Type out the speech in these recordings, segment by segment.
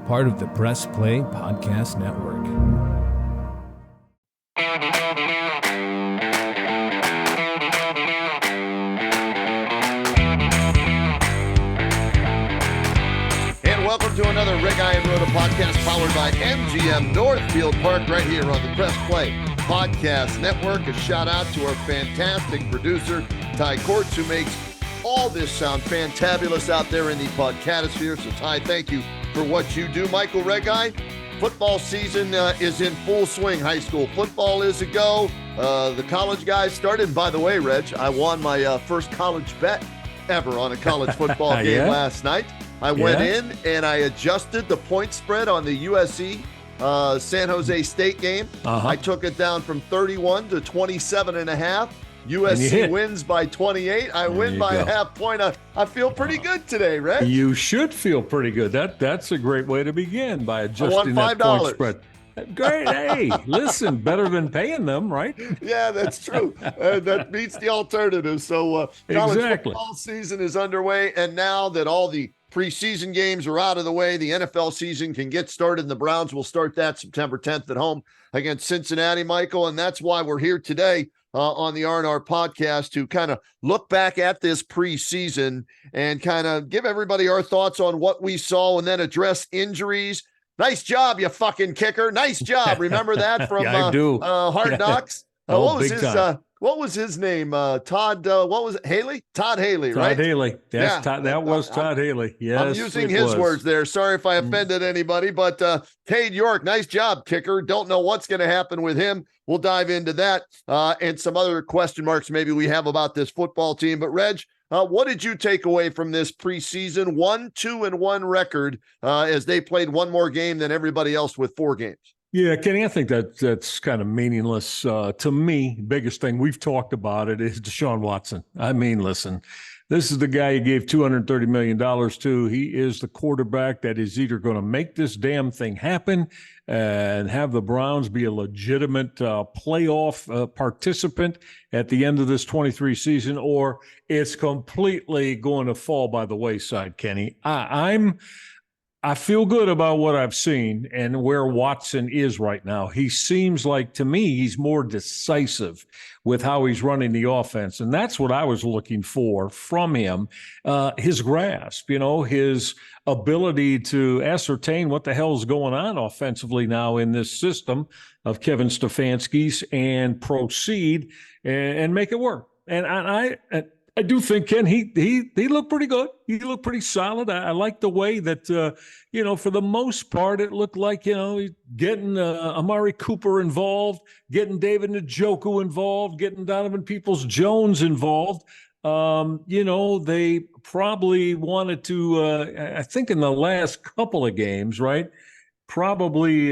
part of the Press Play Podcast Network. Welcome to another Reghi and Roda podcast powered by MGM Northfield Park right here on the Press Play Podcast Network. A shout out to our fantastic producer, Ty Courts, who makes all this sound fantabulous out there in the podcatosphere. So Ty, thank you for what you do. Michael Reghi, football season is in full swing. High school football is a go. The college guys started. By the way, Reg, I won my first college bet ever on a college football game last night. I went in and I adjusted the point spread on the USC San Jose State game. I took it down from 31 to 27.5. USC wins by 28. I win by a half point. I feel pretty good today, Reg. You should feel pretty good. That's a great way to begin, by adjusting that point spread. Great. Hey, listen, better than paying them, right? Yeah, that's true. That beats the alternative. So college football season is underway. And now that all the preseason games are out of the way, the NFL season can get started, and the Browns will start that September 10th at home against Cincinnati, Michael. And that's why we're here today on the R&R podcast to kind of look back at this preseason and kind of give everybody our thoughts on what we saw and then address injuries. Nice job, you fucking kicker. Nice job. Remember that from Hard Knocks? What was his name? Todd, what was it? Haley? Todd Haley, right? Todd Haley. That was Todd Haley. Yes, I'm using his words there. Sorry if I offended anybody, but Cade York, nice job, kicker. Don't know what's going to happen with him. We'll dive into that and some other question marks maybe we have about this football team. But, Reg, what did you take away from this preseason 1-2-1 record as they played one more game than everybody else with 4 games? Yeah, Kenny, I think that's kind of meaningless. To me, biggest thing we've talked about it is Deshaun Watson. I mean, listen, this is the guy you gave $230 million to. He is the quarterback that is either going to make this damn thing happen and have the Browns be a legitimate playoff participant at the end of this 23 season, or it's completely going to fall by the wayside, Kenny. I feel good about what I've seen and where Watson is right now. He seems like, to me, he's more decisive with how he's running the offense. And that's what I was looking for from him. His grasp, his ability to ascertain what the hell is going on offensively now in this system of Kevin Stefanski's and proceed and make it work. And I do think, Ken, he looked pretty good. He looked pretty solid. I like the way that, for the most part, it looked like, getting Amari Cooper involved, getting David Njoku involved, getting Donovan Peoples-Jones involved. They probably wanted to, I think in the last couple of games, right, probably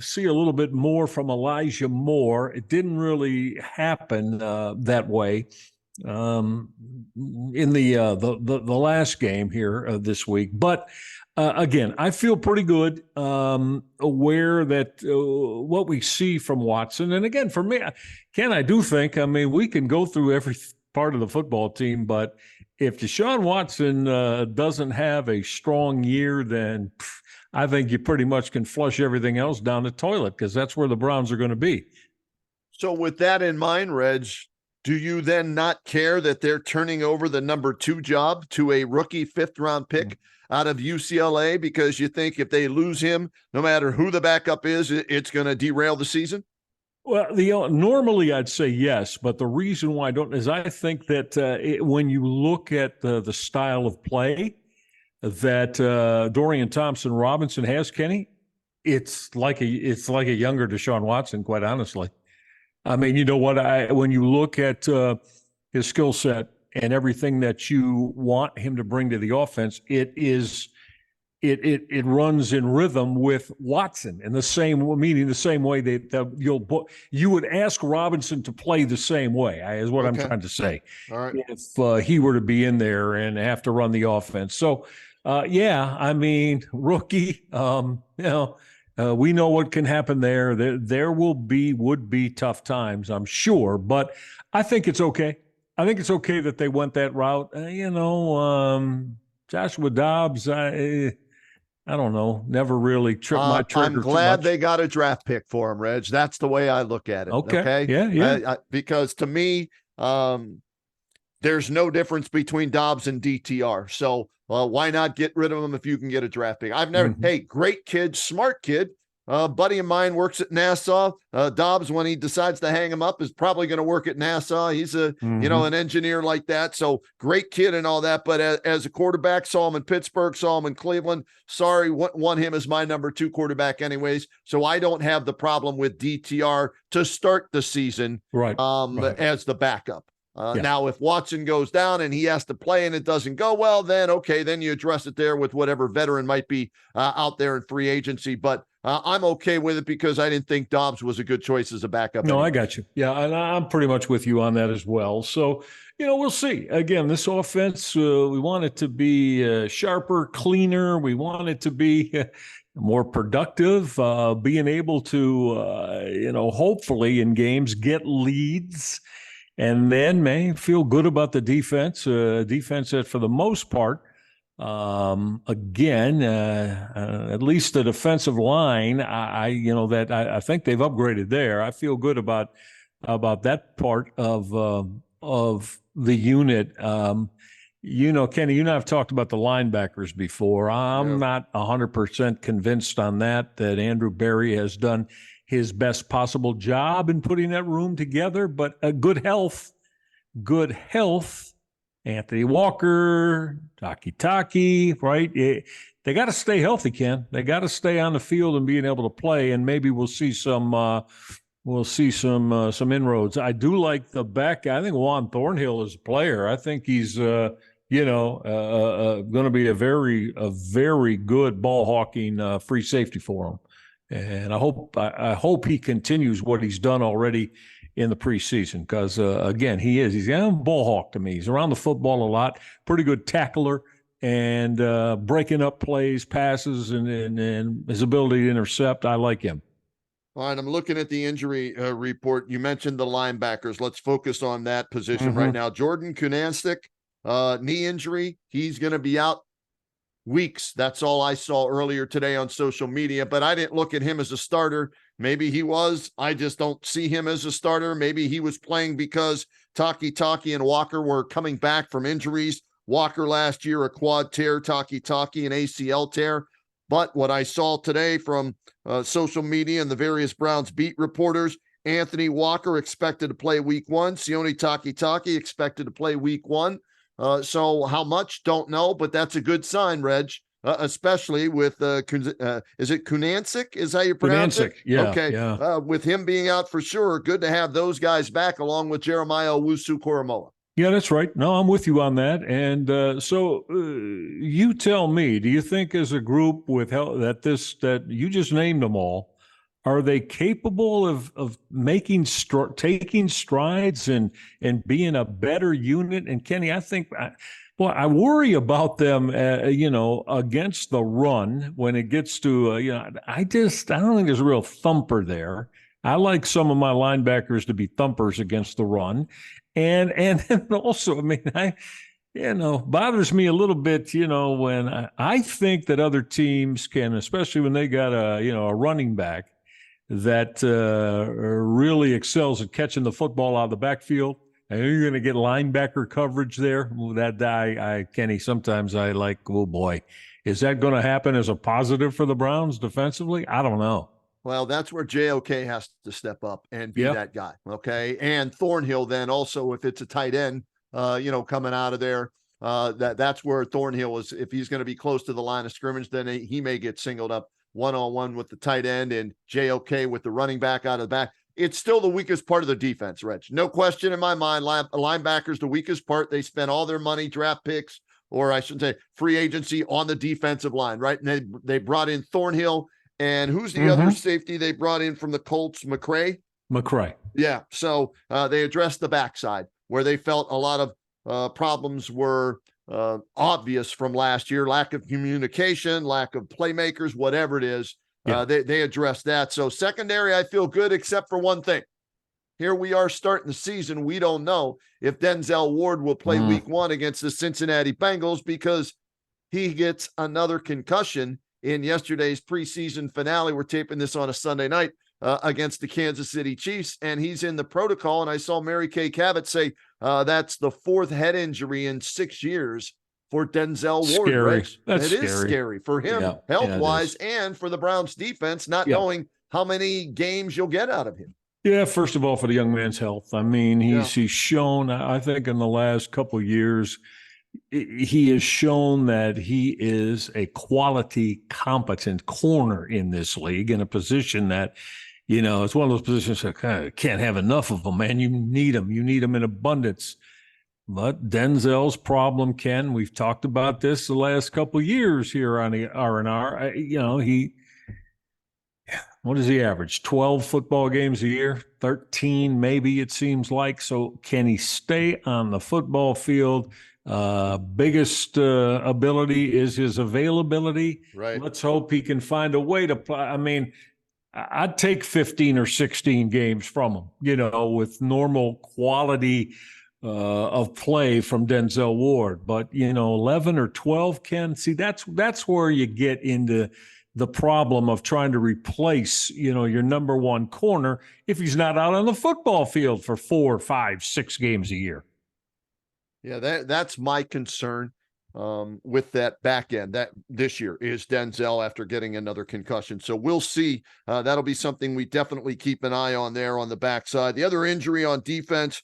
see a little bit more from Elijah Moore. It didn't really happen that way. In the last game here this week. But again, I feel pretty good aware that what we see from Watson. And again, for me, Ken, I do think, we can go through every part of the football team, but if Deshaun Watson doesn't have a strong year, then I think you pretty much can flush everything else down the toilet, because that's where the Browns are going to be. So with that in mind, Reg, do you then not care that they're turning over the number 2 job to a rookie 5th-round pick out of UCLA because you think if they lose him, no matter who the backup is, it's going to derail the season? Well, normally I'd say yes, but the reason why I don't is I think that when you look at the style of play that Dorian Thompson-Robinson has, Kenny, it's like a younger Deshaun Watson, quite honestly. You know what? When you look at his skill set and everything that you want him to bring to the offense, it runs in rhythm with Watson in the same way that you would ask Robinson to play the same way. Is what I'm trying to say. All right. If he were to be in there and have to run the offense, so rookie, we know what can happen there. There would be tough times, I'm sure, but I think it's okay. I think it's okay that they went that route. Joshua Dobbs, I don't know, never really tripped my trigger I'm too glad much. they got a draft pick for him, Reg. That's the way I look at it. Okay. Okay. Yeah. Because to me, there's no difference between Dobbs and DTR. So why not get rid of him if you can get a draft pick? Hey, great kid, smart kid. Buddy of mine works at Nassau. Dobbs, when he decides to hang him up, is probably going to work at Nassau. He's an engineer like that. So great kid and all that. But as a quarterback, saw him in Pittsburgh, saw him in Cleveland. Sorry, want him as my number 2 quarterback anyways. So I don't have the problem with DTR to start the season as the backup. Now, if Watson goes down and he has to play and it doesn't go well, then okay, then you address it there with whatever veteran might be out there in free agency. But I'm okay with it because I didn't think Dobbs was a good choice as a backup. No, I got you. Yeah, and I'm pretty much with you on that as well. So, we'll see. Again, this offense, we want it to be sharper, cleaner. We want it to be more productive, being able to, hopefully in games get leads. And then may feel good about the defense, defense that for the most part, again, at least the defensive line, I think they've upgraded there. I feel good about that part of the unit. Kenny, you and I have talked about the linebackers before. I'm not 100% convinced on that Andrew Berry has done his best possible job in putting that room together, but good health, Anthony Walker, Taki, right? They got to stay healthy, Ken. They got to stay on the field and being able to play, and maybe we'll see some inroads. I do like the back. I think Juan Thornhill is a player. I think he's going to be a very good ball hawking free safety for him. And I hope he continues what he's done already in the preseason because, again, he's a ball hawk to me. He's around the football a lot, pretty good tackler, and breaking up plays, passes, and his ability to intercept. I like him. All right, I'm looking at the injury report. You mentioned the linebackers. Let's focus on that position right now. Jordan Kunastic, knee injury. He's going to be out weeks. That's all I saw earlier today on social media, but I didn't look at him as a starter. Maybe he was. I just don't see him as a starter. Maybe he was playing because Taki and Walker were coming back from injuries. Walker last year, a quad tear, Taki an ACL tear. But what I saw today from social media and the various Browns beat reporters, Anthony Walker expected to play week 1. Sione Taki expected to play week 1. So how much? Don't know, but that's a good sign, Reg, especially with, is it Kunastic? Is how you pronounce it? Yeah. Okay. Yeah. With him being out for sure, good to have those guys back along with Jeremiah Owusu-Koramoah. Yeah, that's right. No, I'm with you on that. And so you tell me, do you think as a group with that you just named them all, are they capable of taking strides and being a better unit? And Kenny, I think, I worry about them, against the run when it gets to, I don't think there's a real thumper there. I like some of my linebackers to be thumpers against the run. And then also, bothers me a little bit, when I think that other teams can, especially when they got a running back that really excels at catching the football out of the backfield. And you're going to get linebacker coverage there. Kenny, sometimes I like, oh boy, is that going to happen as a positive for the Browns defensively? I don't know. Well, that's where JOK has to step up and be that guy. Okay. And Thornhill then also, if it's a tight end, coming out of there, that's where Thornhill is. If he's going to be close to the line of scrimmage, then he may get singled up one-on-one with the tight end and JOK with the running back out of the back. It's still the weakest part of the defense, Reg. No question in my mind. Linebackers, the weakest part. They spent all their money, draft picks, or I should say free agency on the defensive line, right? And they brought in Thornhill. And who's the other safety they brought in from the Colts? McCray. Yeah. So they addressed the backside where they felt a lot of problems were obvious from last year. Lack of communication, lack of playmakers, whatever it is. They addressed that. So secondary, I feel good except for one thing. Here we are starting the season. We don't know if Denzel Ward will play week 1 against the Cincinnati Bengals because he gets another concussion in yesterday's preseason finale. We're taping this on a Sunday night against the Kansas City Chiefs, and he's in the protocol. And I saw Mary Kay Cabot say that's the 4th head injury in 6 years for Denzel Ward. Scary. Rich. That's It is scary. scary for him, health-wise, and for the Browns defense, not knowing how many games you'll get out of him. Yeah, first of all, for the young man's health. I mean, he's shown, I think, in the last couple of years, he has shown that he is a quality, competent corner in this league, in a position that, it's one of those positions that can't have enough of them, man. You need them. You need them in abundance. But Denzel's problem, Ken, we've talked about this the last couple of years here on the R&R. What does he average? 12 football games a year, 13 maybe, it seems like. So can he stay on the football field? Biggest ability is his availability. Right. Let's hope he can find a way to play. I mean, I'd take 15 or 16 games from him, with normal quality of play from Denzel Ward. But, 11 or 12, Ken, see, that's where you get into the problem of trying to replace, your number one corner if he's not out on the football field for 4, 5, 6 games a year. Yeah, that's my concern with that back end that this year is Denzel after getting another concussion. So we'll see. That'll be something we definitely keep an eye on there on the backside. The other injury on defense,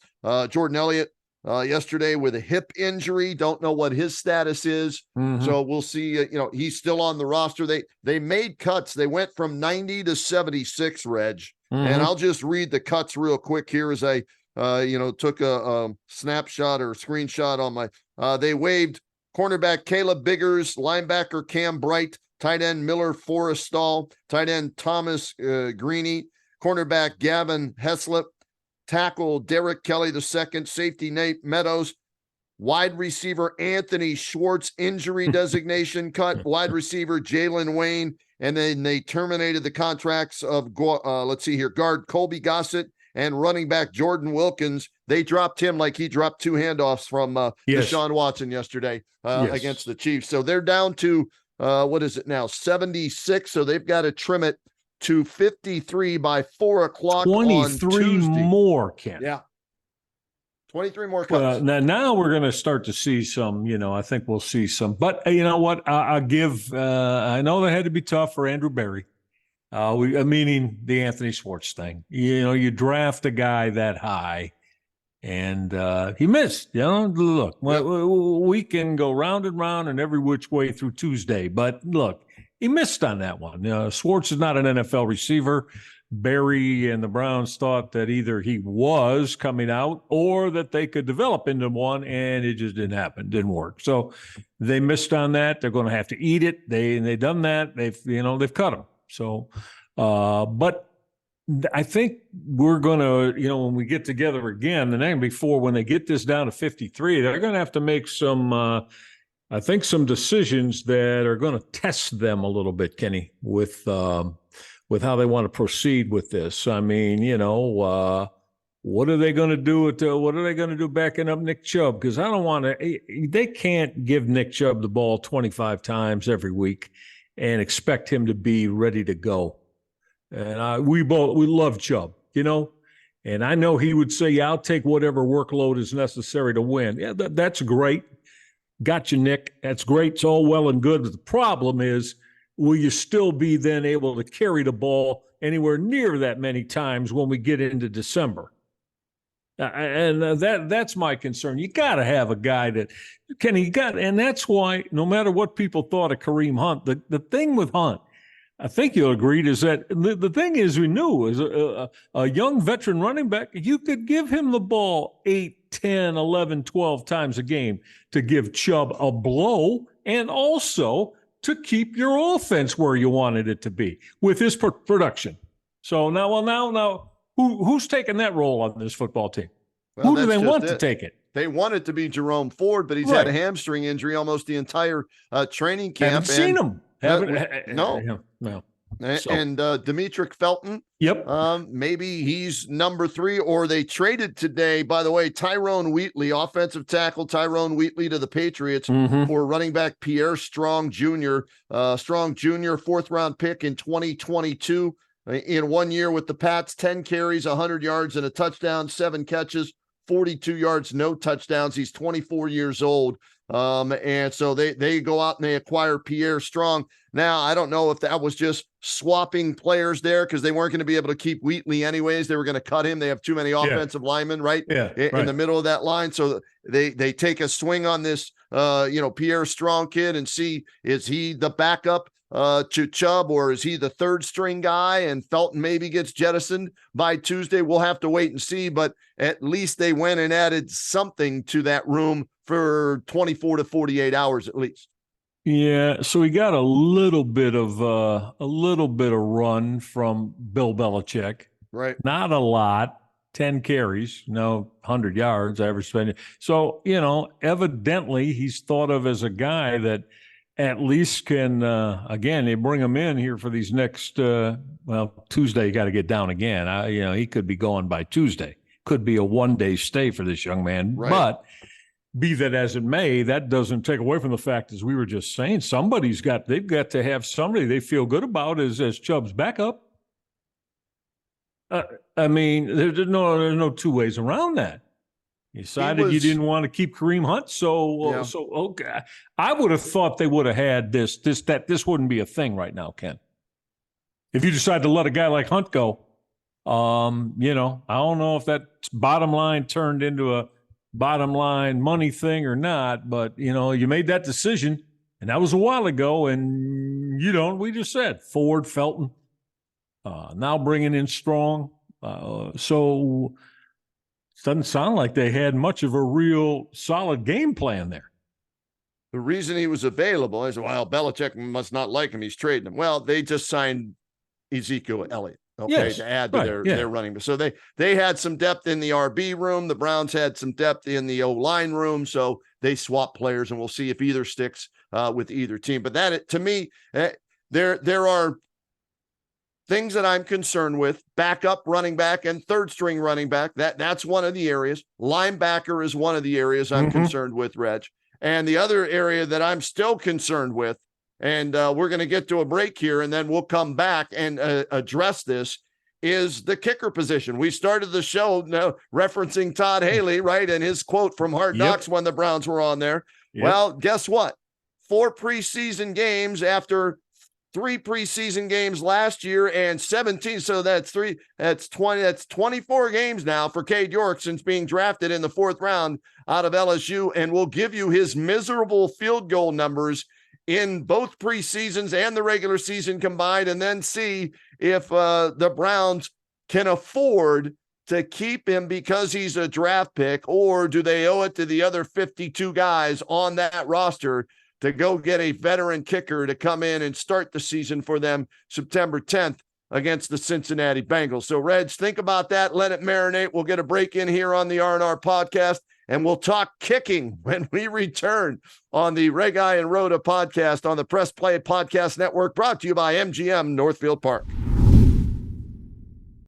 Jordan Elliott yesterday with a hip injury. Don't know what his status is. Mm-hmm. So we'll see. He's still on the roster. They made cuts. They went from 90 to 76, Reg. Mm-hmm. And I'll just read the cuts real quick here as I took a snapshot or a screenshot on my, they waived cornerback Caleb Biggers, linebacker Cam Bright, tight end Miller Forrestall, tight end Thomas Greeny, cornerback Gavin Heslop, tackle Derek Kelly II, safety Nate Meadows, wide receiver Anthony Schwartz, injury designation cut, wide receiver Jalen Wayne, and then they terminated the contracts of, guard Colby Gossett and running back Jordan Wilkins. They dropped him like he dropped 2 handoffs from Deshaun Watson yesterday against the Chiefs. So they're down to, 76. So they've got to trim it to 53 by 4 o'clock 23 more, Ken. Yeah. 23 more cuts. Now we're going to start to see some, I think we'll see some. But you know what? I'll give, I know they had to be tough for Andrew Berry. Meaning the Anthony Schwartz thing. You draft a guy that high, and he missed. Look, we can go round and round and every which way through Tuesday, but look, he missed on that one. Schwartz is not an NFL receiver. Berry and the Browns thought that either he was coming out or that they could develop into one, and it just didn't happen. Didn't work. So they missed on that. They're going to have to eat it. They done that. They've cut him. So, but I think we're going to, when we get together again, the night before, when they get this down to 53, they're going to have to make some decisions that are going to test them a little bit, Kenny, with how they want to proceed with this. I mean, what are they going to do what are they going to do backing up Nick Chubb? Because I don't want to. They can't give Nick Chubb the ball 25 times every week and expect him to be ready to go. And we love Chubb, and I know he would say, yeah, I'll take whatever workload is necessary to win. Yeah, that's great. Got you, Nick. That's great. It's all well and good. But the problem is, will you still be then able to carry the ball anywhere near that many times when we get into December? That's my concern. You got to have a guy that and that's why no matter what people thought of Kareem Hunt, the thing with Hunt, I think you'll agree, is that the thing is, we knew as a young veteran running back, you could give him the ball 8, 10, 11, 12 times a game to give Chubb a blow and also to keep your offense where you wanted it to be with his production. So now, who's taking that role on this football team? Well, who do they want to take it? They want it to be Jerome Ford, but he's had a hamstring injury almost the entire training camp. Haven't seen him. No. And Demetric Felton. Yep. Maybe he's number 3, or they traded today, by the way, Tyrone Wheatley, offensive tackle Tyrone Wheatley to the Patriots for running back Pierre Strong Jr. Strong Jr., 4th-round pick in 2022. In 1 year with the Pats, 10 carries, 100 yards, and a touchdown, 7 catches, 42 yards, no touchdowns. He's 24 years old. And so they go out and they acquire Pierre Strong. Now, I don't know if that was just swapping players there because they weren't going to be able to keep Wheatley anyways. They were going to cut him. They have too many offensive linemen, right? In the middle of that line. So they take a swing on this, Pierre Strong kid and see, is he the backup to Chubb, or is he the 3rd string guy and Felton maybe gets jettisoned by Tuesday? We'll have to wait and see, but at least they went and added something to that room for 24 to 48 hours at least. Yeah, so we got a little bit of run from Bill Belichick. Right. Not a lot. 10 carries, 100 yards, average spending. So, evidently he's thought of as a guy that at least can, again, they bring him in here for these next, Tuesday, you got to get down again. He could be going by Tuesday. Could be a one-day stay for this young man. Right. But be that as it may, that doesn't take away from the fact, as we were just saying, they've got to have somebody they feel good about as Chubb's backup. There's no two ways around that. You decided you didn't want to keep Kareem Hunt, so okay. I would have thought they would have had this wouldn't be a thing right now, Ken. If you decide to let a guy like Hunt go, I don't know if that bottom line turned into a bottom line money thing or not, but you made that decision, and that was a while ago, and we just said Ford, Felton, now bringing in Strong, so it doesn't sound like they had much of a real solid game plan there. The reason he was available is, Belichick must not like him. He's trading him. Well, they just signed Ezekiel Elliott, to add to their running. So they had some depth in the RB room. The Browns had some depth in the O-line room. So they swap players, and we'll see if either sticks with either team. But that, to me, there are things that I'm concerned with: backup running back and 3rd string running back. That's one of the areas. Linebacker is one of the areas I'm concerned with, Reg. And the other area that I'm still concerned with, and we're going to get to a break here, and then we'll come back and address this, is the kicker position. We started the show now referencing Todd Haley, right? And his quote from Hard Knocks when the Browns were on there. Yep. Well, guess what? 4 preseason games after 3 preseason games last year and 17. So that's 20. That's 24 games now for Cade York since being drafted in the 4th round out of LSU. And we'll give you his miserable field goal numbers in both preseasons and the regular season combined, and then see if the Browns can afford to keep him because he's a draft pick, or do they owe it to the other 52 guys on that roster to go get a veteran kicker to come in and start the season for them September 10th against the Cincinnati Bengals. So, Reg, think about that. Let it marinate. We'll get a break in here on the R&R podcast, and we'll talk kicking when we return on the Reghi and Roda podcast on the Press Play Podcast Network, brought to you by MGM Northfield Park.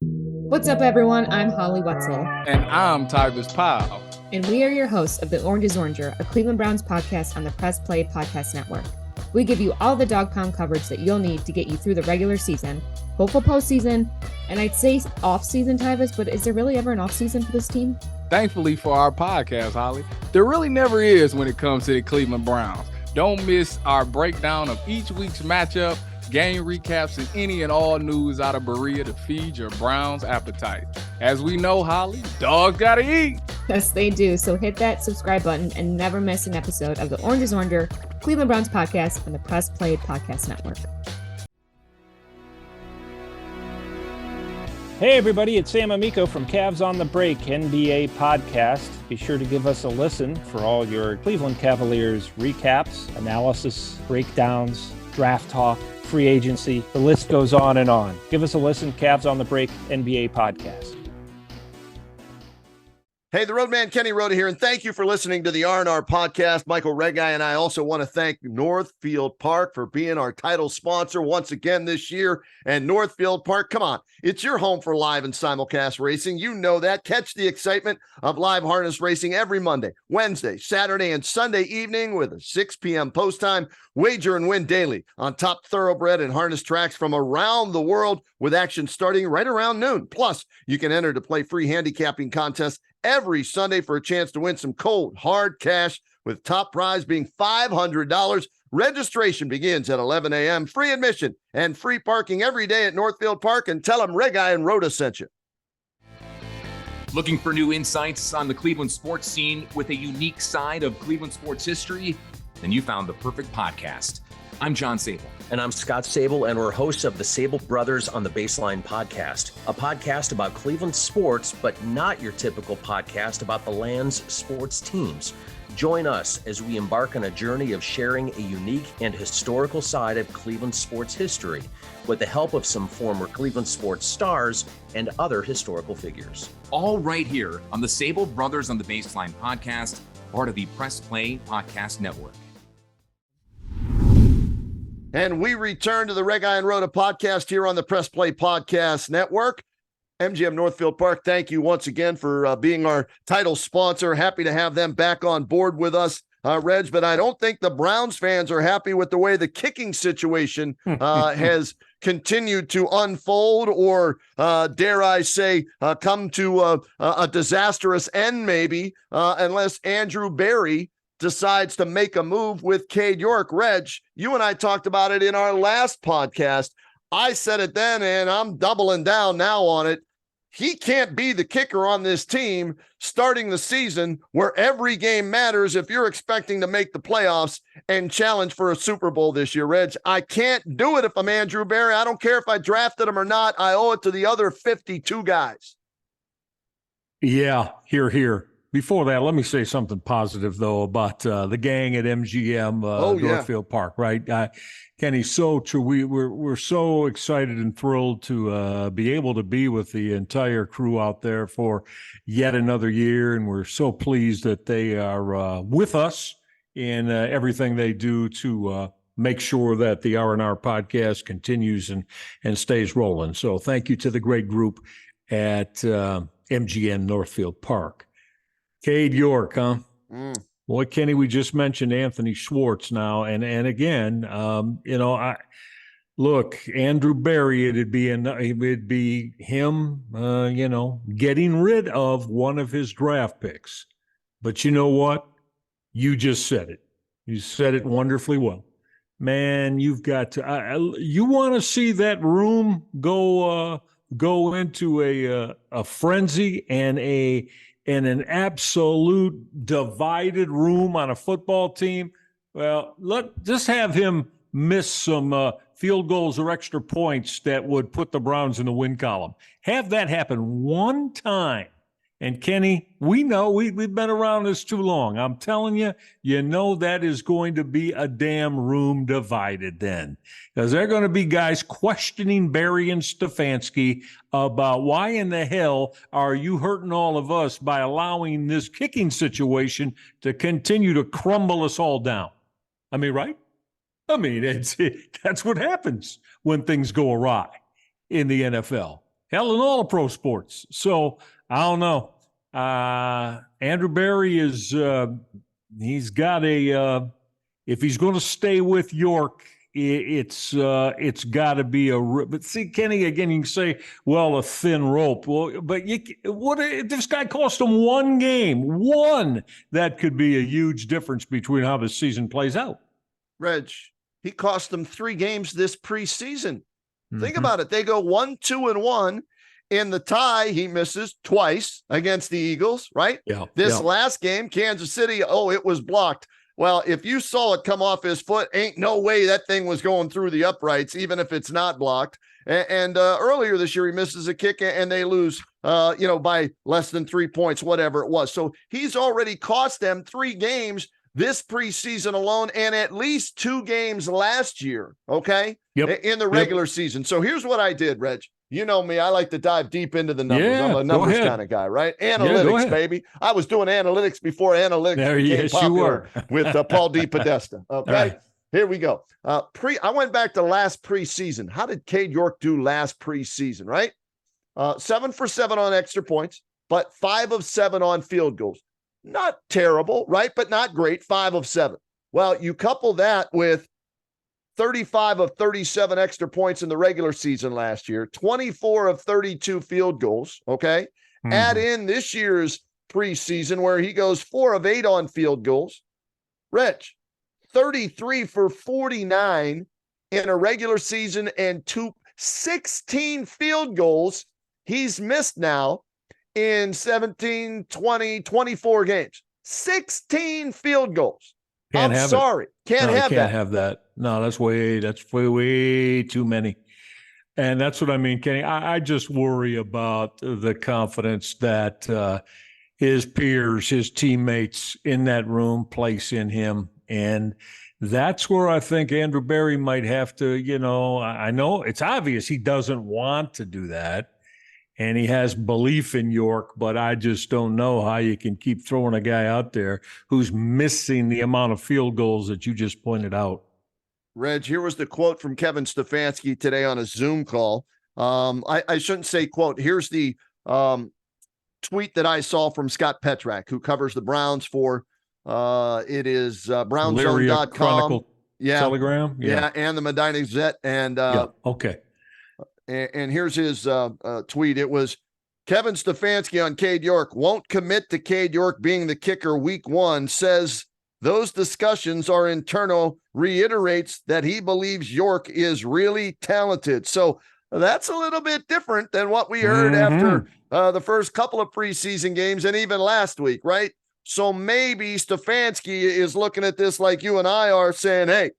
What's up, everyone? I'm Holly Wetzel. And I'm Tybus Powell. And we are your hosts of the Orange is Oranger, a Cleveland Browns podcast on the Press Play Podcast Network. We give you all the dog pound coverage that you'll need to get you through the regular season, hopeful postseason, and I'd say off-season, Tybus, but is there really ever an off-season for this team? Thankfully for our podcast, Holly, there really never is when it comes to the Cleveland Browns. Don't miss our breakdown of each week's matchup, game recaps, and any and all news out of Berea to feed your Browns appetite. As we know, Holly, dogs gotta eat. Yes, they do. So hit that subscribe button and never miss an episode of the Orange is Oranger, Cleveland Browns podcast on the Press Play Podcast Network. Hey everybody, it's Sam Amico from Cavs on the Break NBA podcast. Be sure to give us a listen for all your Cleveland Cavaliers recaps, analysis, breakdowns, draft talk, free agency. The list goes on and on. Give us a listen, Cavs on the Break NBA podcast. Hey, the Roadman Kenny Roda here, and thank you for listening to the R&R podcast. Michael Reghi and I also want to thank Northfield Park for being our title sponsor once again this year. And Northfield Park, come on, it's your home for live and simulcast racing. You know that. Catch the excitement of live harness racing every Monday, Wednesday, Saturday, and Sunday evening with a 6 p.m. post time. Wager and win daily on top thoroughbred and harness tracks from around the world with action starting right around noon. Plus, you can enter to play free handicapping contests every Sunday for a chance to win some cold, hard cash, with top prize being $500. Registration begins at 11 a.m. Free admission and free parking every day at Northfield Park. And tell them Reghi and Roda sent you. Looking for new insights on the Cleveland sports scene with a unique side of Cleveland sports history? Then you found the perfect podcast. I'm John Sable. And I'm Scott Sable, and we're hosts of the Sable Brothers on the Baseline podcast, a podcast about Cleveland sports, but not your typical podcast about the land's sports teams. Join us as we embark on a journey of sharing a unique and historical side of Cleveland sports history with the help of some former Cleveland sports stars and other historical figures. All right here on the Sable Brothers on the Baseline podcast, part of the Press Play Podcast Network. And we return to the Reghi and Roda podcast here on the Press Play Podcast Network. MGM Northfield Park, thank you once again for being our title sponsor. Happy to have them back on board with us, Reg, but I don't think the Browns fans are happy with the way the kicking situation has continued to unfold, or dare I say, come to a disastrous end maybe, unless Andrew Berry decides to make a move with Cade York. Reg, you and I talked about it in our last podcast. I said it then, and I'm doubling down now on it. He can't be the kicker on this team starting the season where every game matters if you're expecting to make the playoffs and challenge for a Super Bowl this year, Reg. I can't do it if I'm Andrew Berry. I don't care if I drafted him or not. I owe it to the other 52 guys. Yeah, here. Before that, let me say something positive, though, about the gang at MGM Northfield Park, right? Kenny, so true. We're so excited and thrilled to be able to be with the entire crew out there for yet another year, and we're so pleased that they are with us in everything they do to make sure that the R&R podcast continues and stays rolling. So thank you to the great group at MGM Northfield Park. Cade York, huh? Boy, Kenny, we just mentioned Anthony Schwartz now, and again, look, Andrew Berry, it'd be him, getting rid of one of his draft picks. But you know what? You just said it. You said it wonderfully well, man. You've got to. You want to see that room go into a frenzy and an absolute divided room on a football team. Well, just have him miss some field goals or extra points that would put the Browns in the win column. Have that happen one time. And Kenny, we know we've been around this too long. I'm telling you, that is going to be a damn room divided then. Because there are going to be guys questioning Berry and Stefanski about why in the hell are you hurting all of us by allowing this kicking situation to continue to crumble us all down. I mean, right? I mean, that's what happens when things go awry in the NFL. Hell, in all the pro sports. So, I don't know. Andrew Berry is, he's got if he's going to stay with York, it's got to be but see, Kenny, again, you can say, well, a thin rope. Well, but what if this guy cost him one game? That could be a huge difference between how the season plays out. Reg, he cost them 3 games this preseason. Think about it. They go 1-2-1. In the tie, he misses twice against the Eagles, right? Yeah. This last game, Kansas City, it was blocked. Well, if you saw it come off his foot, ain't no way that thing was going through the uprights, even if it's not blocked. And earlier this year, he misses a kick and they lose, by less than 3 points, whatever it was. So he's already cost them 3 games this preseason alone and at least 2 games last year, okay, in the regular season. So here's what I did, Reg. You know me, I like to dive deep into the numbers. Yeah, I'm a numbers go kind of guy, right? go Analytics, ahead. baby. I was doing analytics before analytics became popular with Paul D. Podesta. Okay, Right. Here we go. I went back to last preseason. How did Cade York do last preseason, right? 7 for 7 on extra points, but 5 of 7 on field goals. Not terrible, right? But not great. 5 of 7. Well, you couple that with 35 of 37 extra points in the regular season last year, 24 of 32 field goals, okay? Mm-hmm. Add in this year's preseason where he goes 4 of 8 on field goals. Rich, 33 for 49 in a regular season and 16 field goals he's missed now in 17, 20, 24 games. 16 field goals. Can't have that. No, that's way too many. And that's what I mean, Kenny. I just worry about the confidence that his peers, his teammates in that room place in him. And that's where I think Andrew Berry might have to, I know it's obvious he doesn't want to do that. And he has belief in York, but I just don't know how you can keep throwing a guy out there who's missing the amount of field goals that you just pointed out. Reg, here was the quote from Kevin Stefanski today on a Zoom call. I shouldn't say quote. Here's the tweet that I saw from Scott Petrak, who covers the Browns for it is brownzone.com. Telegram. Yeah, and the Medina Gazette. And okay. And here's his tweet. It was Kevin Stefanski on Cade York. Won't commit to Cade York being the kicker week 1. Says those discussions are internal. Reiterates that he believes York is really talented. So that's a little bit different than what we heard after the first couple of preseason games and even last week, right? So maybe Stefanski is looking at this like you and I are, saying, hey,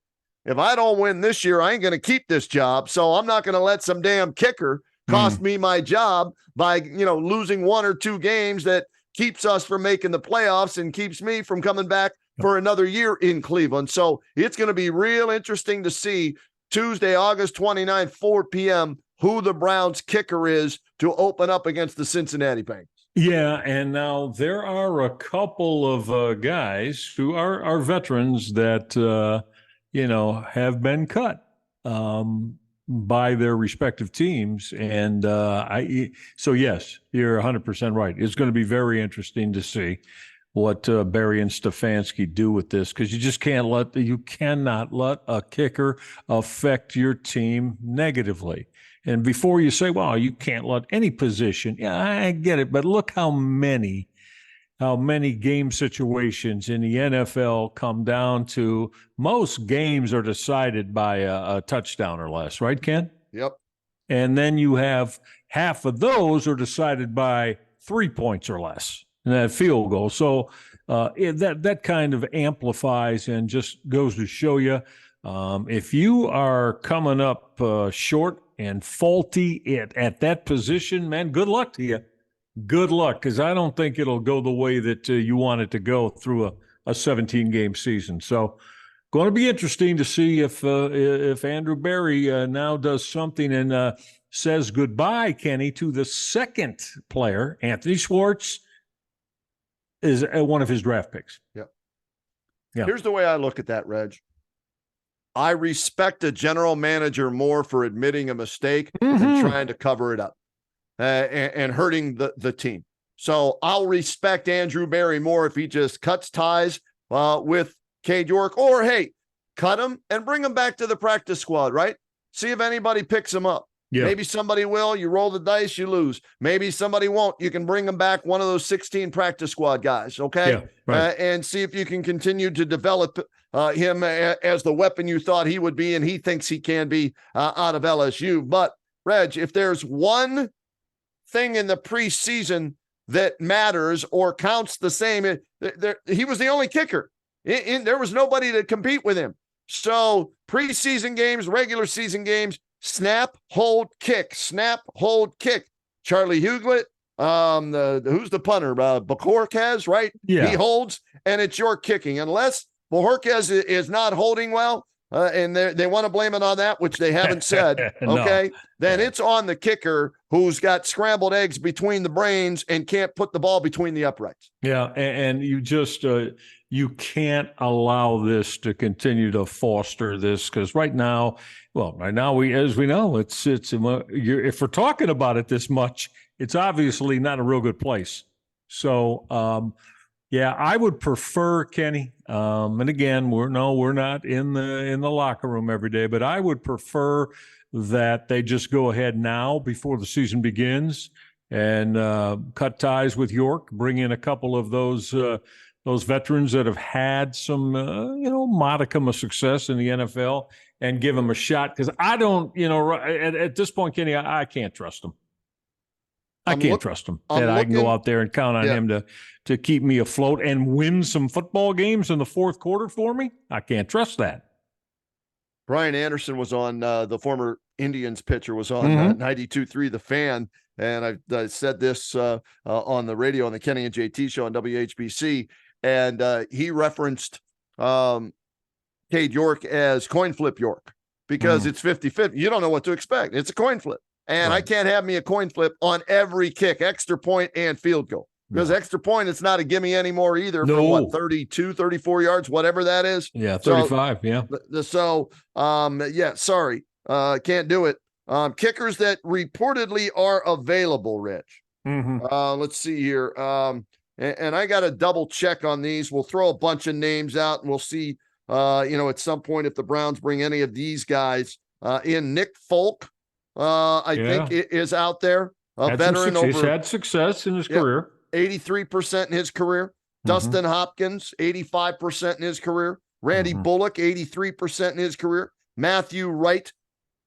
if I don't win this year, I ain't going to keep this job. So I'm not going to let some damn kicker cost me my job by, losing 1 or 2 games that keeps us from making the playoffs and keeps me from coming back for another year in Cleveland. So it's going to be real interesting to see Tuesday, August 29th, 4 p.m., who the Browns kicker is to open up against the Cincinnati Bengals. Yeah, and now there are a couple of guys who are veterans that have been cut by their respective teams. And so yes, you're 100% right. It's going to be very interesting to see what Berry and Stefanski do with this, because you cannot let a kicker affect your team negatively. And before you say, well, you can't let any position. Yeah, I get it. But look how many game situations in the NFL come down to most games are decided by a touchdown or less, right, Ken? Yep. And then you have half of those are decided by 3 points or less in that field goal. So that kind of amplifies and just goes to show you if you are coming up short and faulty at that position, man, good luck to you. Good luck, because I don't think it'll go the way that you want it to go through a 17-game season. So going to be interesting to see if Andrew Berry now does something and says goodbye, Kenny, to the second player. Anthony Schwartz is one of his draft picks. Yep. Yeah. Here's the way I look at that, Reg. I respect a general manager more for admitting a mistake than trying to cover it up. And hurting the team. So I'll respect Andrew Berry more if he just cuts ties with Cade York, or, hey, cut him and bring him back to the practice squad, right? See if anybody picks him up. Yeah. Maybe somebody will. You roll the dice, you lose. Maybe somebody won't. You can bring him back, one of those 16 practice squad guys, okay? Yeah, right. And see if you can continue to develop him as the weapon you thought he would be and he thinks he can be out of LSU. But, Reg, if there's one thing in the preseason that matters or counts the same, he was the only kicker. There was nobody to compete with him. So preseason games, regular season games, snap, hold, kick, snap, hold, kick. Charlie Huglet, who's the punter? Bajorquez, right? Yeah. He holds, and it's York kicking. Unless Bajorquez is not holding well, and they want to blame it on that, which they haven't said, okay, then it's on the kicker who's got scrambled eggs between the brains and can't put the ball between the uprights. Yeah, and you just you can't allow this to continue to foster this, because right now we, as we know, it's if we're talking about it this much, it's obviously not a real good place. So yeah, I would prefer, Kenny, and again, we're not in the locker room every day, but I would prefer that they just go ahead now before the season begins and cut ties with York, bring in a couple of those veterans that have had some modicum of success in the NFL, and give them a shot, because I don't, at this point, Kenny, I can't trust them. I can't trust him that I can go out there and count on him to keep me afloat and win some football games in the fourth quarter for me. I can't trust that. Brian Anderson was on, the former Indians pitcher was on 92.3 The Fan, and I said this on the radio on the Kenny and JT show on WHBC, and he referenced Cade York as coin flip York, because it's 50-50. You don't know what to expect. It's a coin flip. And I can't have me a coin flip on every kick, extra point and field goal. Because extra point, it's not a gimme anymore either. For what, 32, 34 yards, whatever that is. Yeah, 35, sorry. Can't do it. Kickers that reportedly are available, Rich. Let's see here. And I got to double check on these. We'll throw a bunch of names out, and we'll see, at some point if the Browns bring any of these guys in. Nick Folk. I think it is out there. A veteran he's had success in his career. 83% in his career. Dustin Hopkins, 85% in his career. Randy Bullock, 83% in his career. Matthew Wright,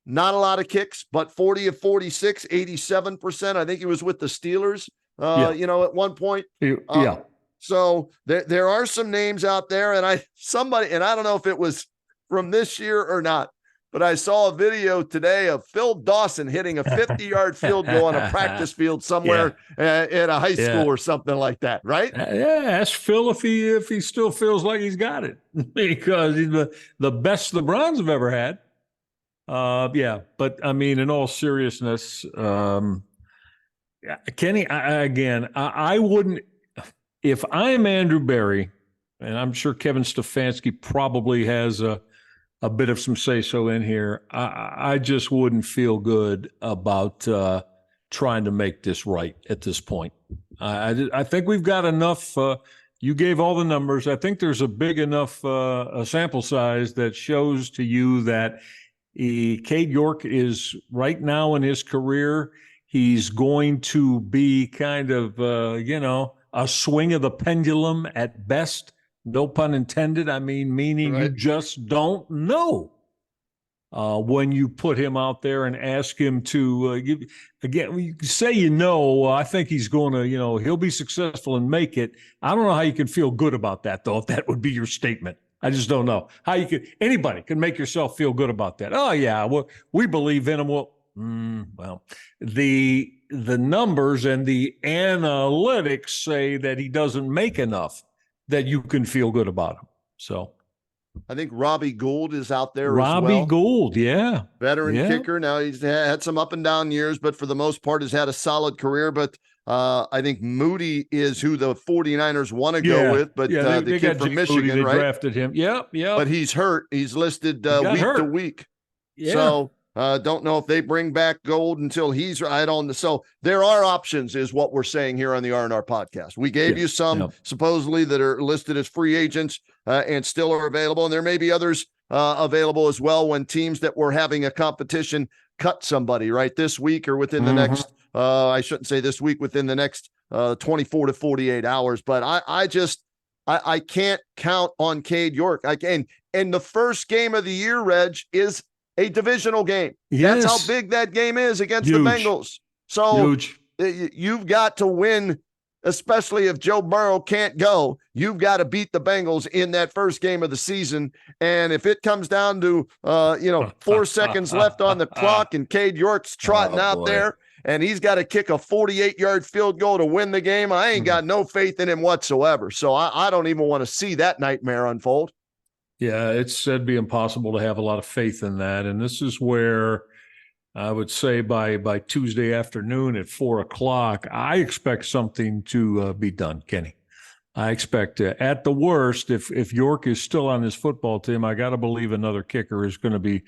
not a lot of kicks, but 40 of 46, 87%. I think he was with the Steelers, at one point. So there are some names out there, and I don't know if it was from this year or not, but I saw a video today of Phil Dawson hitting a 50-yard field goal on a practice field somewhere at a high school or something like that, right? Ask Phil if he still feels like he's got it, because he's the best the Browns have ever had. But I mean, in all seriousness, Kenny, I wouldn't, if I'm Andrew Berry, and I'm sure Kevin Stefanski probably has a bit of some say-so in here, I just wouldn't feel good about trying to make this right at this point. I think we've got enough. You gave all the numbers. I think there's a big enough a sample size that shows to you that Cade York is right now in his career, he's going to be kind of, a swing of the pendulum at best. No pun intended. I mean, meaning you just don't know when you put him out there and ask him to, you say, I think he's going to, he'll be successful and make it. I don't know how you can feel good about that, though, if that would be your statement. I just don't know how anybody can make yourself feel good about that. Oh, yeah, well, we believe in him. Well, the numbers and the analytics say that he doesn't make enough that you can feel good about him. So I think Robbie Gould is out there as well. Gould, veteran kicker. Now he's had some up and down years, but for the most part has had a solid career. But I think Moody is who the 49ers want to go with. But the kid from Michigan, Moody, right? Drafted him. Yep. But he's hurt. He's listed week to week. Yeah. So don't know if they bring back Gold until he's right on. So there are options, is what we're saying here on the R&R podcast. We gave you some supposedly that are listed as free agents and still are available. And there may be others available as well when teams that were having a competition cut somebody right this week or within the next, I shouldn't say this week, within the next 24 to 48 hours. But I can't count on Cade York. And the first game of the year, Reg, is a divisional game. Yes. That's how big that game is against the Bengals. So you've got to win, especially if Joe Burrow can't go. You've got to beat the Bengals in that first game of the season. And if it comes down to 4 seconds left on the clock and Cade York's trotting out there and he's got to kick a 48-yard field goal to win the game, I ain't got no faith in him whatsoever. So I don't even want to see that nightmare unfold. Yeah, it'd be impossible to have a lot of faith in that. And this is where I would say by Tuesday afternoon at 4:00, I expect something to be done, Kenny. I expect at the worst, if York is still on this football team, I got to believe another kicker is going to be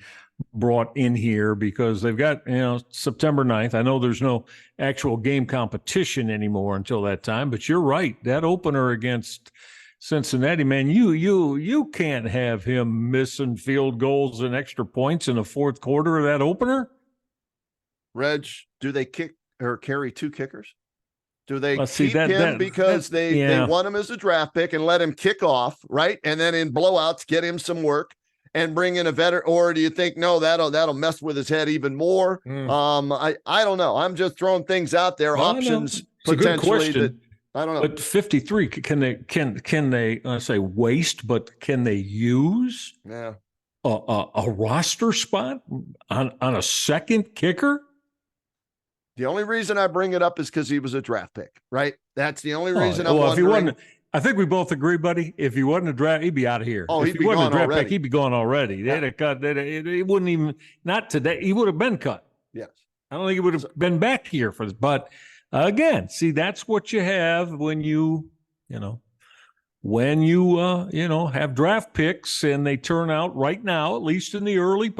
brought in here because they've got, September 9th. I know there's no actual game competition anymore until that time, but you're right. That opener against Cincinnati, man, you can't have him missing field goals and extra points in the fourth quarter of that opener. Reg, do they kick or carry two kickers? Do they keep him because they want him as a draft pick and let him kick off, right? And then in blowouts, get him some work and bring in a veteran? Or do you think, no, that'll mess with his head even more? I don't know. I'm just throwing things out there, options potentially. I don't know. But 53, can they say waste, but can they use a roster spot on a second kicker? The only reason I bring it up is because he was a draft pick, right? That's the only reason I'm wondering. If he wasn't, I think we both agree, buddy. If he wasn't a draft, he'd be out of here. Oh, if he wasn't a draft pick, he'd be gone already. They'd have cut. He wouldn't even, not today. He would have been cut. Yes. I don't think he would have been back here for this. But again, see, that's what you have when you have draft picks and they turn out right now, at least in the early,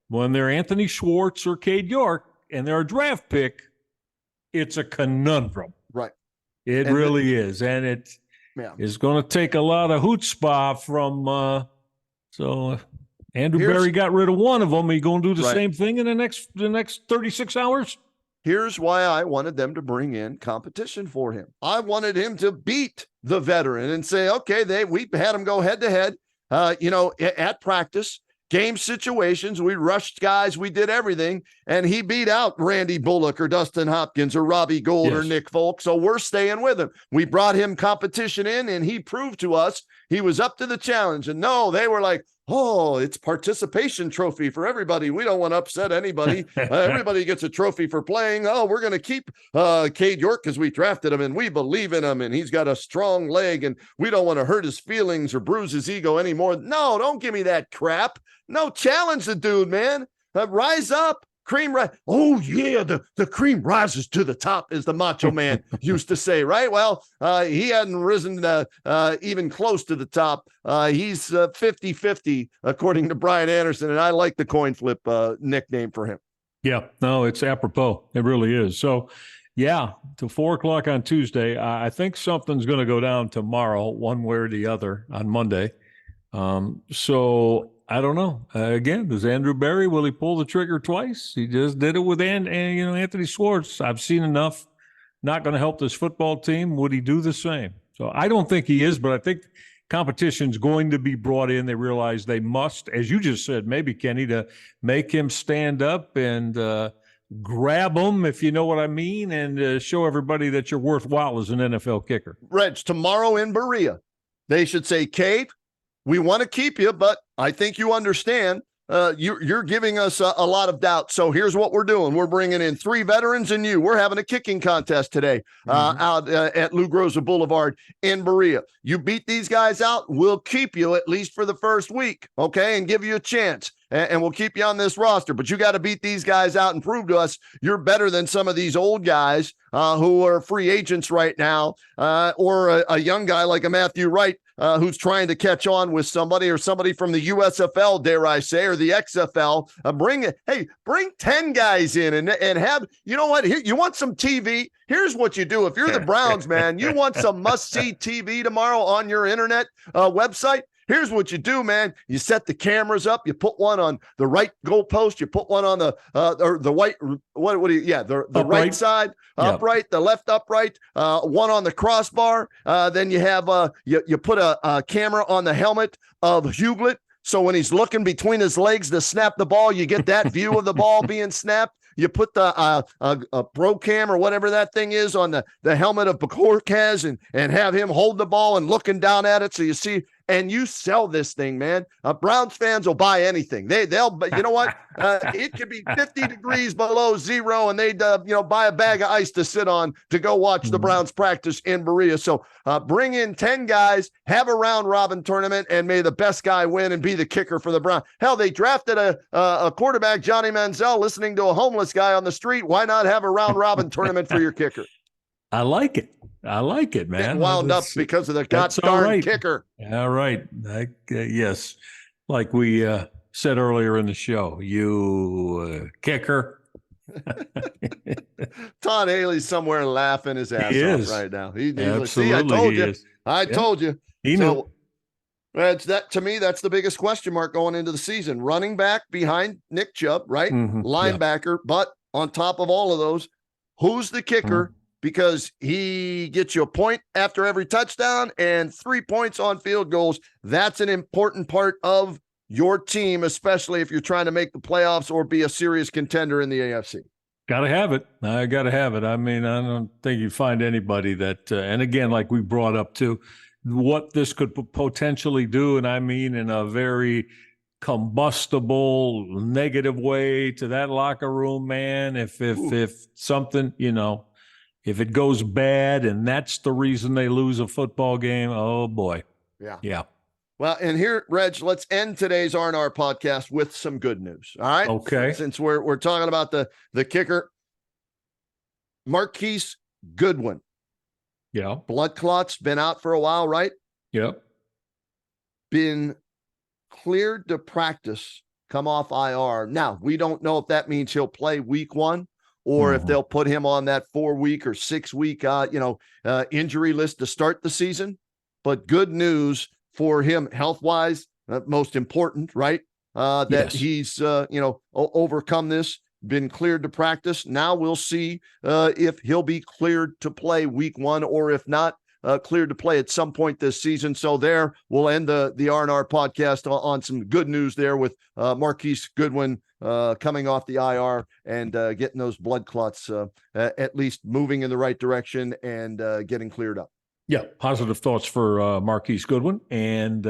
when they're Anthony Schwartz or Cade York, and they're a draft pick, it's a conundrum. Right. It really is. And it is going to take a lot of chutzpah from so Andrew Berry got rid of one of them. Are you going to do the same thing in the next 36 hours? Here's why I wanted them to bring in competition for him. I wanted him to beat the veteran and say, okay, we had him go head to head, at practice. Game situations, we rushed guys, we did everything, and he beat out Randy Bullock or Dustin Hopkins or Robbie Gould or Nick Folk, so we're staying with him. We brought him competition in, and he proved to us he was up to the challenge. And no, they were like, oh, it's participation trophy for everybody. We don't want to upset anybody. Everybody gets a trophy for playing. Oh, we're going to keep Cade York because we drafted him, and we believe in him, and he's got a strong leg, and we don't want to hurt his feelings or bruise his ego anymore. No, don't give me that crap. No, challenge the dude, man. Rise up. Cream rise. Oh, yeah, the cream rises to the top, as the Macho Man used to say, right? Well, he hadn't risen even close to the top. He's 50-50, according to Brian Anderson, and I like the coin flip nickname for him. Yeah, no, it's apropos. It really is. So, yeah, to 4:00 on Tuesday. I think something's going to go down tomorrow, one way or the other, on Monday. So I don't know. Again, does Andrew Berry, will he pull the trigger twice? He just did it with Anthony Schwartz. I've seen enough. Not going to help this football team. Would he do the same? So I don't think he is, but I think competition's going to be brought in. They realize they must, as you just said, maybe, Kenny, to make him stand up and grab him, if you know what I mean, and show everybody that you're worthwhile as an NFL kicker. Reg, tomorrow in Berea, they should say, Cade, we want to keep you, but I think you understand you're giving us a lot of doubt. So here's what we're doing. We're bringing in 3 veterans and you. We're having a kicking contest today out at Lou Groza Boulevard in Berea. You beat these guys out, we'll keep you at least for the first week, okay, and give you a chance. And we'll keep you on this roster. But you got to beat these guys out and prove to us you're better than some of these old guys who are free agents right now, or a young guy like a Matthew Wright who's trying to catch on with somebody, or somebody from the USFL, dare I say, or the XFL. Bring 10 guys in and have, you know what? Here, you want some TV? Here's what you do. If you're the Browns, man, you want some must-see TV tomorrow on your internet website? Here's what you do, man. You set the cameras up. You put one on the right goalpost. You put one on the white. The right side upright, the left upright. One on the crossbar. Then you have you put a camera on the helmet of Hughlett. So when he's looking between his legs to snap the ball, you get that view of the ball being snapped. You put the pro cam or whatever that thing is on the helmet of Bajorquez and have him hold the ball and looking down at it. So you see, and you sell this thing, man. Browns fans will buy anything. But you know what? It could be 50 degrees below zero, and they'd buy a bag of ice to sit on to go watch the Browns practice in Berea. So bring in 10 guys, have a round robin tournament, and may the best guy win and be the kicker for the Browns. Hell, they drafted a quarterback, Johnny Manziel, listening to a homeless guy on the street. Why not have a round robin tournament for your kicker? I like it, man. Getting wound up because of the goddamn kicker. All right. Yes. Like we said earlier in the show, you kicker. Todd Haley's somewhere laughing his ass off right now. He's like, see, I told you. He knew. To me, that's the biggest question mark going into the season. Running back behind Nick Chubb, right? Linebacker, but on top of all of those, who's the kicker? Because he gets you a point after every touchdown and 3 points on field goals. That's an important part of your team, especially if you're trying to make the playoffs or be a serious contender in the AFC. Got to have it. I got to have it. I mean, I don't think you find anybody that, and again, like we brought up too, what this could potentially do, and I mean in a very combustible, negative way to that locker room, man. If something, if it goes bad and that's the reason they lose a football game, oh boy. Yeah. Well, and here, Reg, let's end today's R&R podcast with some good news. All right. Okay. Since we're talking about the kicker, Marquise Goodwin. Yeah. Blood clots, been out for a while, right? Yep. Been cleared to practice, come off IR. Now, we don't know if that means he'll play week 1 or if they'll put him on that 4-week or 6-week, injury list to start the season. But good news for him health-wise, most important, right? That he's, overcome this, been cleared to practice. Now we'll see if he'll be cleared to play week 1 or if not, cleared to play at some point this season. So there, we'll end the R&R podcast on some good news there with Marquise Goodwin coming off the IR and getting those blood clots at least moving in the right direction and getting cleared up. Yeah, positive thoughts for Marquise Goodwin. And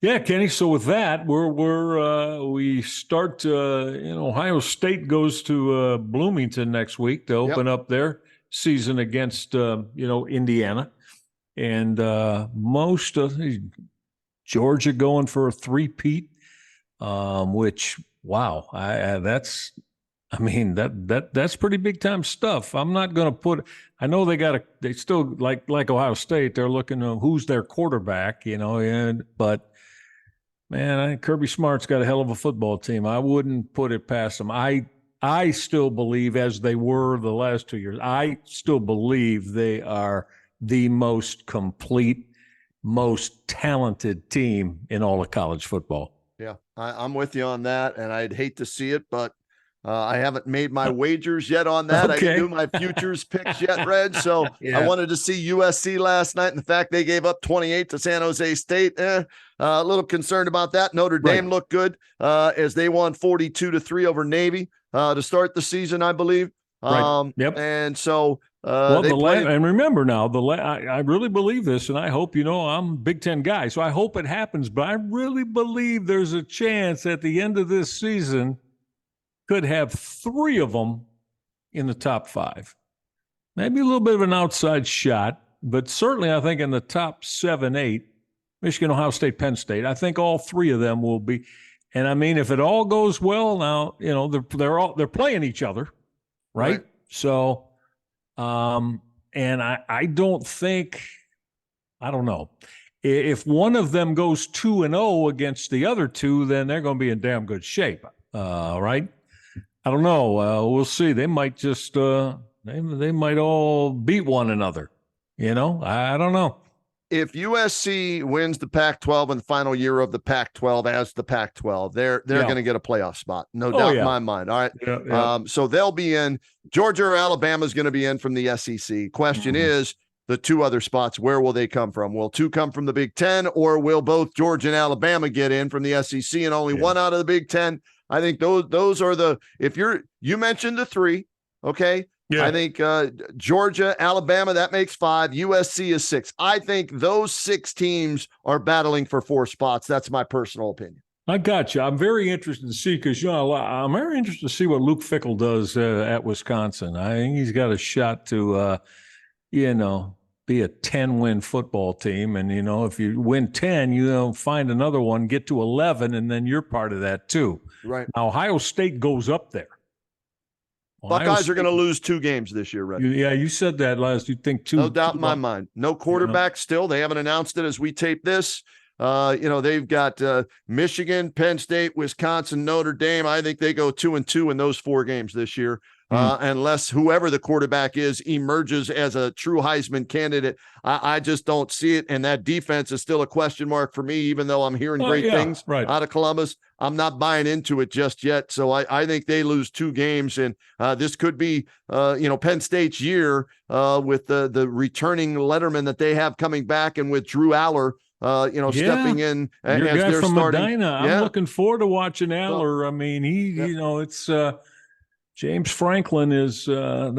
Kenny, so with that, we start, Ohio State goes to Bloomington next week to open up their season against, Indiana. And most of Georgia going for a 3-peat, which, wow, that's pretty big time stuff. I'm not going to I know they still like Ohio State. They're looking at who's their quarterback, but man, I think Kirby Smart's got a hell of a football team. I wouldn't put it past them. I still believe, as they were the last 2 years, I still believe they are the most complete, most talented team in all of college football. Yeah, I'm with you on that, and I'd hate to see it, but I haven't made my wagers yet on that. Okay. I didn't do my futures picks yet, Reg. So I wanted to see USC last night, and the fact they gave up 28 to San Jose State. A little concerned about that. Notre Dame looked good as they won 42-3 over Navy to start the season, I believe. Yep. And so and remember now, I really believe this, and I hope, I'm a Big Ten guy, so I hope it happens, but I really believe there's a chance at the end of this season could have 3 of them in the top 5. Maybe a little bit of an outside shot, but certainly I think in the top 7, 8, Michigan, Ohio State, Penn State, I think all 3 of them will be. And I mean, if it all goes well, now, they're playing each other, right? So, and I don't know. If one of them goes 2-0 against the other 2, then they're going to be in damn good shape, right? I don't know. We'll see. They might just they might all beat one another. I don't know. If USC wins the Pac-12 in the final year of the Pac-12 as the Pac-12, they're going to get a playoff spot. No doubt in my mind. All right. Yeah. So they'll be in. Georgia or Alabama is going to be in from the SEC. Question is, the 2 other spots, where will they come from? Will 2 come from the Big Ten, or will both Georgia and Alabama get in from the SEC and only 1 out of the Big Ten? I think those are you mentioned the 3, okay? Yeah. I think Georgia, Alabama, that makes 5. USC is 6. I think those 6 teams are battling for 4 spots. That's my personal opinion. I got you. I'm very interested to see because, I'm very interested to see what Luke Fickell does at Wisconsin. I think he's got a shot to, be a 10-win football team. And, if you win 10, find another one, get to 11, and then you're part of that too. Right. Now, Ohio State goes up there. Buckeyes are going to lose 2 games this year, Reggie. Yeah, you said that last. You think 2? No doubt in my mind. No quarterback still. They haven't announced it as we tape this. They've got Michigan, Penn State, Wisconsin, Notre Dame. I think they go 2-2 in those 4 games this year. Unless whoever the quarterback is emerges as a true Heisman candidate. I just don't see it. And that defense is still a question mark for me, even though I'm hearing great things out of Columbus. I'm not buying into it just yet. So I think they lose 2 games. And this could be, Penn State's year with the returning letterman that they have coming back and with Drew Aller, stepping in as Your guy their from starting. Medina. I'm looking forward to watching Aller. I mean, it's James Franklin is he's the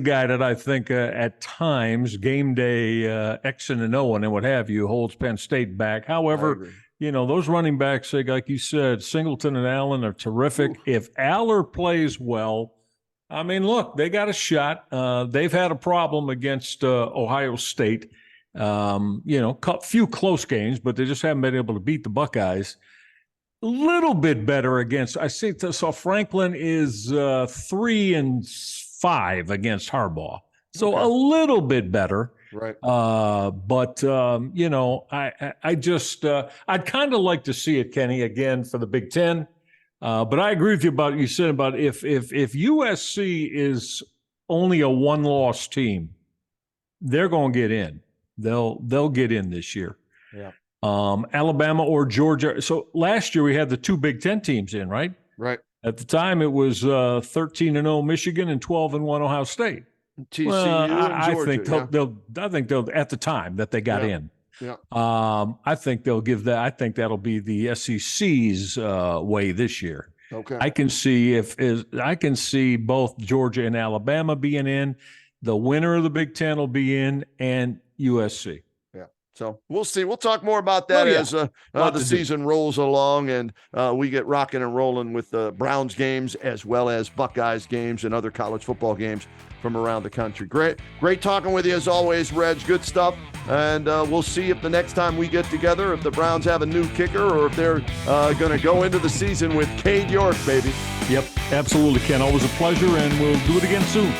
guy that I think at times game day X and O and what have you holds Penn State back. However, those running backs, like you said, Singleton and Allen are terrific. Ooh. If Aller plays well, I mean, look, they got a shot. They've had a problem against Ohio State. Few close games, but they just haven't been able to beat the Buckeyes. A little bit better against. I saw Franklin is 3-5 against Harbaugh, so a little bit better. Right. I'd kind of like to see it, Kenny, again for the Big Ten. But I agree with you about you said about if USC is only a 1-loss team, they're going to get in. They'll get in this year. Yeah. Alabama or Georgia. So last year we had the 2 Big Ten teams in, right? Right. At the time it was 13-0 Michigan and 12-1 Ohio State. TCU I and Georgia. I think they'll at the time that they got in. Yeah. I think they'll give that. I think that'll be the SEC's way this year. Okay. I can see both Georgia and Alabama being in. The winner of the Big Ten will be in, and USC. So we'll see. We'll talk more about that as the season rolls along and we get rocking and rolling with the Browns games as well as Buckeyes games and other college football games from around the country. Great talking with you as always, Reg. Good stuff. And we'll see if the next time we get together, if the Browns have a new kicker or if they're going to go into the season with Cade York, baby. Yep, absolutely, Ken. Always a pleasure, and we'll do it again soon.